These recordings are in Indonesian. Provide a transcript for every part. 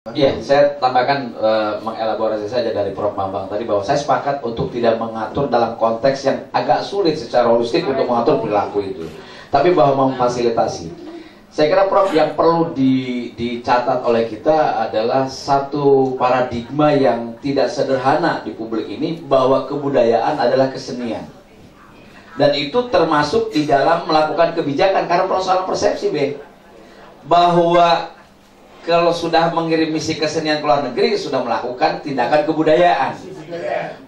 Iya, saya tambahkan mengelaborasi saja dari Prof. Bambang tadi bahwa saya sepakat untuk tidak mengatur dalam konteks yang agak sulit secara holistik untuk mengatur perilaku itu, tapi bahwa memfasilitasi. Saya kira Prof, yang perlu dicatat oleh kita adalah satu paradigma yang tidak sederhana di publik ini, bahwa kebudayaan adalah kesenian. Dan itu termasuk di dalam melakukan kebijakan, karena persoalan persepsi, bahwa kalau sudah mengirim misi kesenian ke luar negeri, sudah melakukan tindakan kebudayaan.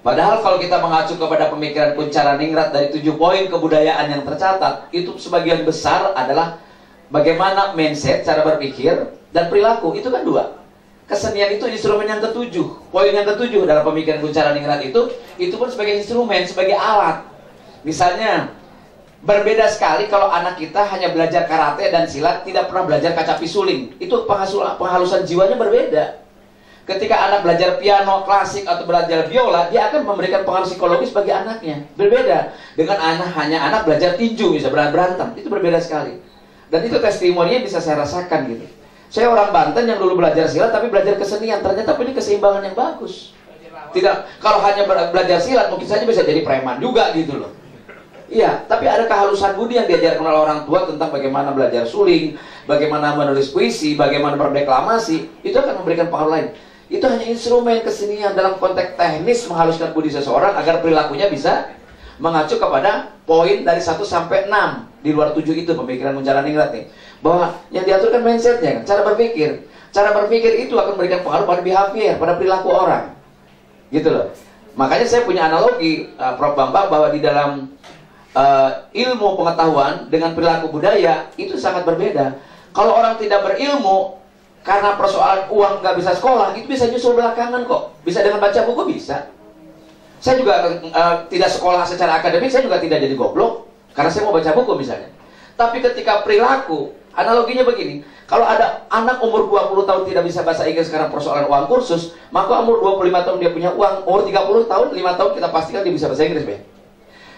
Padahal kalau kita mengacu kepada pemikiran Kuncharaningrat dari 7 poin kebudayaan yang tercatat, itu sebagian besar adalah bagaimana mindset, cara berpikir, dan perilaku. Itu kan 2. Kesenian itu instrumen yang ke-7. Poin yang ke-7 dalam pemikiran Kuncharaningrat itu pun sebagai instrumen, sebagai alat. Misalnya, berbeda sekali kalau anak kita hanya belajar karate dan silat, tidak pernah belajar kacapi suling. Itu penghalusan jiwanya berbeda. Ketika anak belajar piano klasik atau belajar biola, dia akan memberikan pengaruh psikologis bagi anaknya. Berbeda dengan anak belajar tinju, misalnya berantem. Itu berbeda sekali. Dan itu testimoninya bisa saya rasakan gitu. Saya orang Banten yang dulu belajar silat tapi belajar kesenian, ternyata punya keseimbangan yang bagus. Tidak, kalau hanya belajar silat mungkin saja bisa jadi preman juga gitu loh. Iya, tapi ada kehalusan budi yang diajarkan oleh orang tua tentang bagaimana belajar suling, bagaimana menulis puisi, bagaimana berdeklamasi. Itu akan memberikan pengaruh lain. Itu hanya instrumen kesenian dalam konteks teknis menghaluskan budi seseorang agar perilakunya bisa mengacu kepada poin dari 1 sampai 6. Di luar 7 itu pemikiran Kuncharaningrat nih. Bahwa yang diatur kan mindsetnya, cara berpikir. Cara berpikir itu akan memberikan pengaruh pada behavior, pada perilaku orang. Gitu loh. Makanya saya punya analogi, Prof. Bambang, bahwa di dalam ilmu pengetahuan dengan perilaku budaya itu sangat berbeda. Kalau orang tidak berilmu karena persoalan uang nggak bisa sekolah, itu bisa nyusul belakangan kok. Bisa dengan baca buku, bisa. Saya juga tidak sekolah secara akademik, saya juga tidak jadi goblok karena saya mau baca buku misalnya. Tapi ketika perilaku, analoginya begini, kalau ada anak umur 20 tahun tidak bisa bahasa Inggris karena persoalan uang kursus, maka umur 25 tahun dia punya uang, umur 30 tahun, 5 tahun kita pastikan dia bisa bahasa Inggris,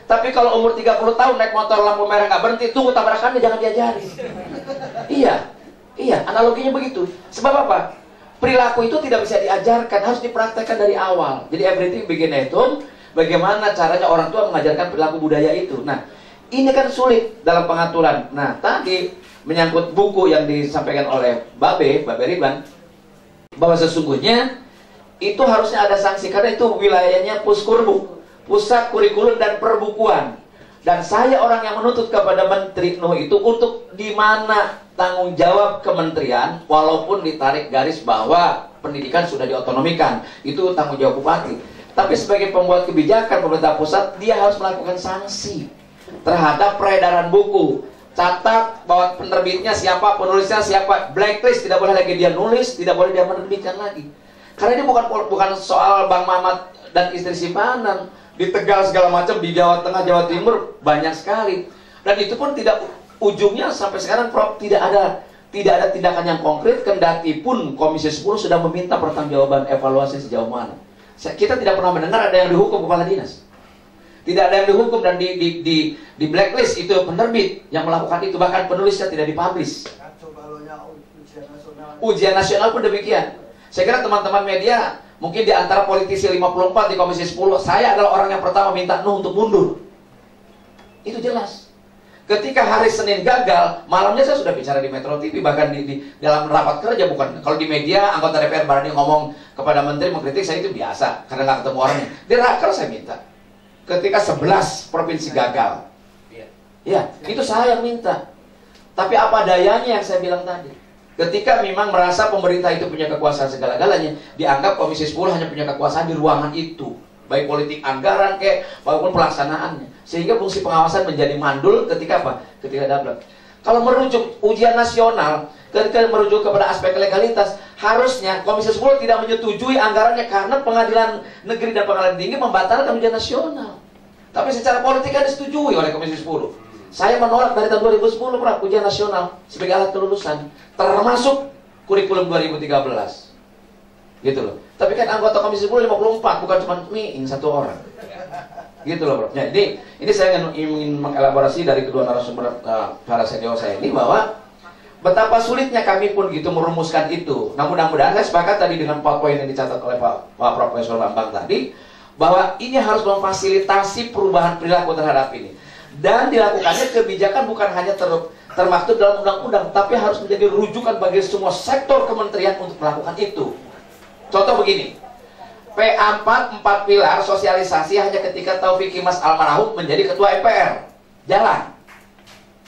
Tapi kalau umur 30 tahun naik motor lampu merah nggak berhenti, tunggu tabrakannya, jangan diajari. Iya, analoginya begitu. Sebab apa? Perilaku itu tidak bisa diajarkan, harus dipraktekkan dari awal. Jadi everything begin at home. Bagaimana caranya orang tua mengajarkan perilaku budaya itu. Nah, ini kan sulit dalam pengaturan. Nah, tadi menyangkut buku yang disampaikan oleh Babe Ridwan, bahwa sesungguhnya itu harusnya ada sanksi, karena itu wilayahnya Puskurbu, Pusat Kurikulum dan Perbukuan. Dan saya orang yang menuntut kepada Menteri Nuh itu untuk di mana tanggung jawab kementerian, walaupun ditarik garis bahwa pendidikan sudah diotonomikan, itu tanggung jawab bupati. Tapi sebagai pembuat kebijakan pemerintah pusat, dia harus melakukan sanksi terhadap peredaran buku. Catat bahwa penerbitnya siapa, penulisnya siapa, blacklist, tidak boleh lagi dia nulis, tidak boleh dia menerbitkan lagi. Karena ini bukan soal Bang Mamat dan istri simpanan. Di Tegal segala macam, di Jawa Tengah, Jawa Timur banyak sekali. Dan itu pun tidak, ujungnya sampai sekarang Prof, tidak ada tindakan yang konkret, kendati pun Komisi 10 sudah meminta pertanggungjawaban evaluasi sejauh mana. Kita tidak pernah mendengar ada yang dihukum kepala dinas. Tidak ada yang dihukum, dan di blacklist itu penerbit yang melakukan itu, bahkan penulisnya tidak dipublish. Ujian nasional pun demikian. Saya kira teman-teman media, mungkin di antara politisi 54 di Komisi 10, saya adalah orang yang pertama minta Nuh untuk mundur. Itu jelas. Ketika hari Senin gagal, malamnya saya sudah bicara di Metro TV, bahkan di dalam rapat kerja, bukan. Kalau di media, anggota DPR berani ngomong kepada menteri, mengkritik saya itu biasa, karena nggak ketemu orangnya. Di raker saya minta. Ketika 11 provinsi gagal. Ya, itu saya yang minta. Tapi apa dayanya yang saya bilang tadi. Ketika memang merasa pemerintah itu punya kekuasaan segala-galanya, dianggap Komisi 10 hanya punya kekuasaan di ruangan itu, baik politik anggaran maupun pelaksanaannya, sehingga fungsi pengawasan menjadi mandul ketika apa? Ketika dablek. Kalau merujuk ujian nasional, ketika merujuk kepada aspek legalitas, harusnya Komisi 10 tidak menyetujui anggarannya karena Pengadilan Negeri dan Pengadilan Tinggi membatalkan ujian nasional. Tapi secara politik kan disetujui oleh Komisi 10. Saya menolak dari tahun 2010 ujian nasional sebagai alat kelulusan, termasuk kurikulum 2013. Gitu loh. Tapi kan anggota Komisi 10 54, bukan cuma satu orang. Gitu loh, Bro. Jadi ini saya ingin mengelaborasi dari kedua narasumber para senior saya ini, bahwa betapa sulitnya kami pun gitu merumuskan itu. Nah, mudah-mudahan saya sepakat tadi dengan 4 poin yang dicatat oleh Pak Profesor Bambang tadi, bahwa ini harus memfasilitasi perubahan perilaku terhadap ini. Dan dilakukannya kebijakan bukan hanya termaktub dalam undang-undang, tapi harus menjadi rujukan bagi semua sektor kementerian untuk melakukan itu. Contoh begini, PA4 4 pilar sosialisasi hanya ketika Taufik Kimas almarhum menjadi ketua MPR. Jalan.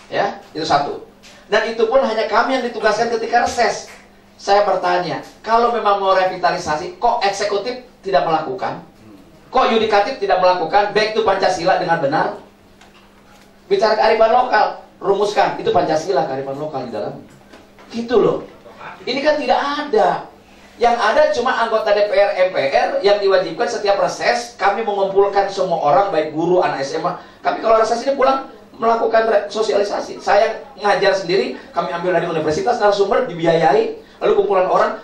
Ya, itu satu. Dan itu pun hanya kami yang ditugaskan ketika reses. Saya bertanya, kalau memang mau revitalisasi, kok eksekutif tidak melakukan? Kok yudikatif tidak melakukan? Back to Pancasila dengan benar. Bicara kearifan lokal, rumuskan, itu Pancasila, kearifan lokal di dalam. Gitu loh. Ini kan tidak ada. Yang ada cuma anggota DPR, MPR yang diwajibkan setiap reses, kami mengumpulkan semua orang, baik guru, anak SMA. Kami kalau reses ini pulang, melakukan sosialisasi. Saya ngajar sendiri, kami ambil dari universitas, narasumber, dibiayai, lalu kumpulan orang,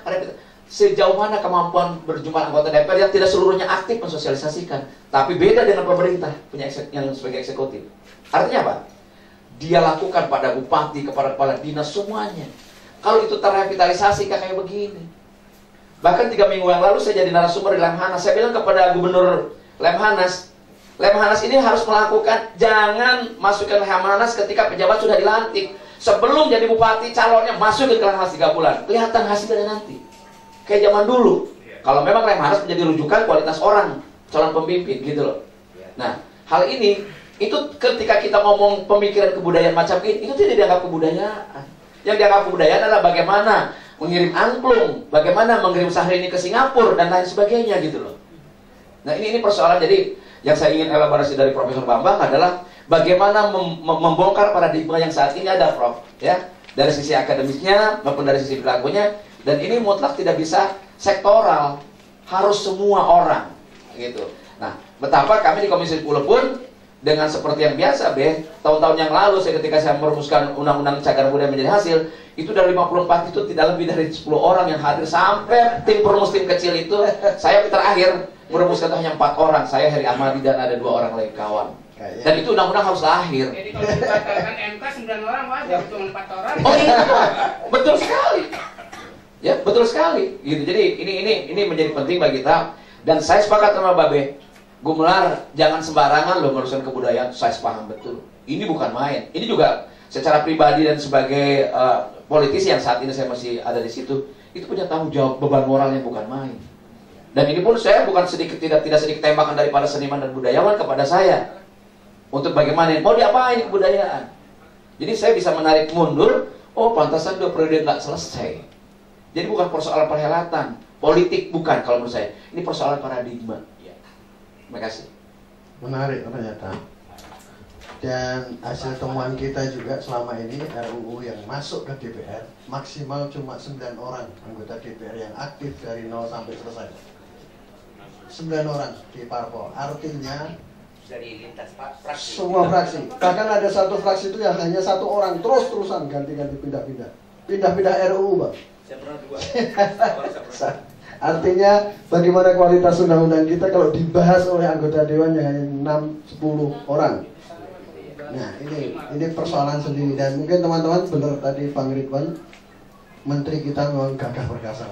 sejauh mana kemampuan berjumlah anggota DPR yang tidak seluruhnya aktif mensosialisasikan. Tapi beda dengan pemerintah, punya yang sebagai eksekutif. Artinya apa? Dia lakukan pada bupati, kepada kepala dinas, semuanya. Kalau itu terrevitalisasi, kayak begini. Bahkan 3 minggu yang lalu saya jadi narasumber di Lemhanas. Saya bilang kepada gubernur Lemhanas ini harus melakukan, jangan masukkan Lemhanas ketika pejabat sudah dilantik. Sebelum jadi bupati, calonnya masukin ke Lemhanas 3 bulan. Kelihatan hasilnya nanti. Kayak zaman dulu. Kalau memang Lemhanas menjadi rujukan kualitas orang, calon pemimpin, gitu loh. Nah, hal ini, itu ketika kita ngomong pemikiran kebudayaan macam ini, itu tidak dianggap kebudayaan. Yang dianggap kebudayaan adalah bagaimana mengirim angklung, bagaimana mengirim Syahrini ke Singapura, dan lain sebagainya, gitu loh. Nah, ini persoalan. Jadi yang saya ingin elaborasi dari Profesor Bambang adalah bagaimana membongkar paradigma yang saat ini ada, Prof. Ya, dari sisi akademisnya maupun dari sisi perilakunya. Dan ini mutlak tidak bisa sektoral, harus semua orang, gitu. Nah, betapa kami di Komisi 10 pun dengan seperti yang biasa, tahun-tahun yang lalu ketika saya merumuskan Undang-Undang Cagar Budaya menjadi hasil, itu dari 54 itu tidak lebih dari 10 orang yang hadir, sampai tim perumus tim kecil itu, saya terakhir merumuskan hanya 4 orang, saya Heri Ahmadi dan ada 2 orang lagi kawan. Dan itu undang-undang harus lahir. Jadi kalau dibatalkan MK 9 orang wajar, cuma 4 orang. Oh iya, betul sekali. Ya, betul sekali. Gitu. Jadi ini menjadi penting bagi kita. Dan saya sepakat sama Babe, Gumelar jangan sembarangan loh merusak kebudayaan. Saya sepaham betul. Ini bukan main. Ini juga secara pribadi dan sebagai politisi yang saat ini saya masih ada di situ, itu punya tanggung jawab, beban moral yang bukan main. Dan ini pun saya bukan tidak sedikit tembakan daripada seniman dan budayawan kepada saya untuk bagaimana mau diapain kebudayaan. Jadi saya bisa menarik mundur. Oh, pantasan 2 periode nggak selesai. Jadi bukan persoalan perhelatan politik, bukan kalau menurut saya. Ini persoalan paradigma. Terima kasih. Menarik ternyata. Dan hasil temuan kita juga selama ini RUU yang masuk ke DPR maksimal cuma 9 orang anggota DPR yang aktif dari 0 sampai selesai. 9 orang di parpol. Artinya Dari lintas fraksi. semua fraksi. Bahkan ada satu fraksi itu yang hanya 1 orang terus-terusan ganti-ganti pindah-pindah. Pindah-pindah RUU, Bang. Saya pernah 2. Artinya bagaimana kualitas undang-undang kita kalau dibahas oleh anggota dewan yang hanya 6-10 orang. Nah, ini persoalan sendiri. Dan mungkin teman-teman benar tadi Bang Ridwan, menteri kita memang gagah perkasa.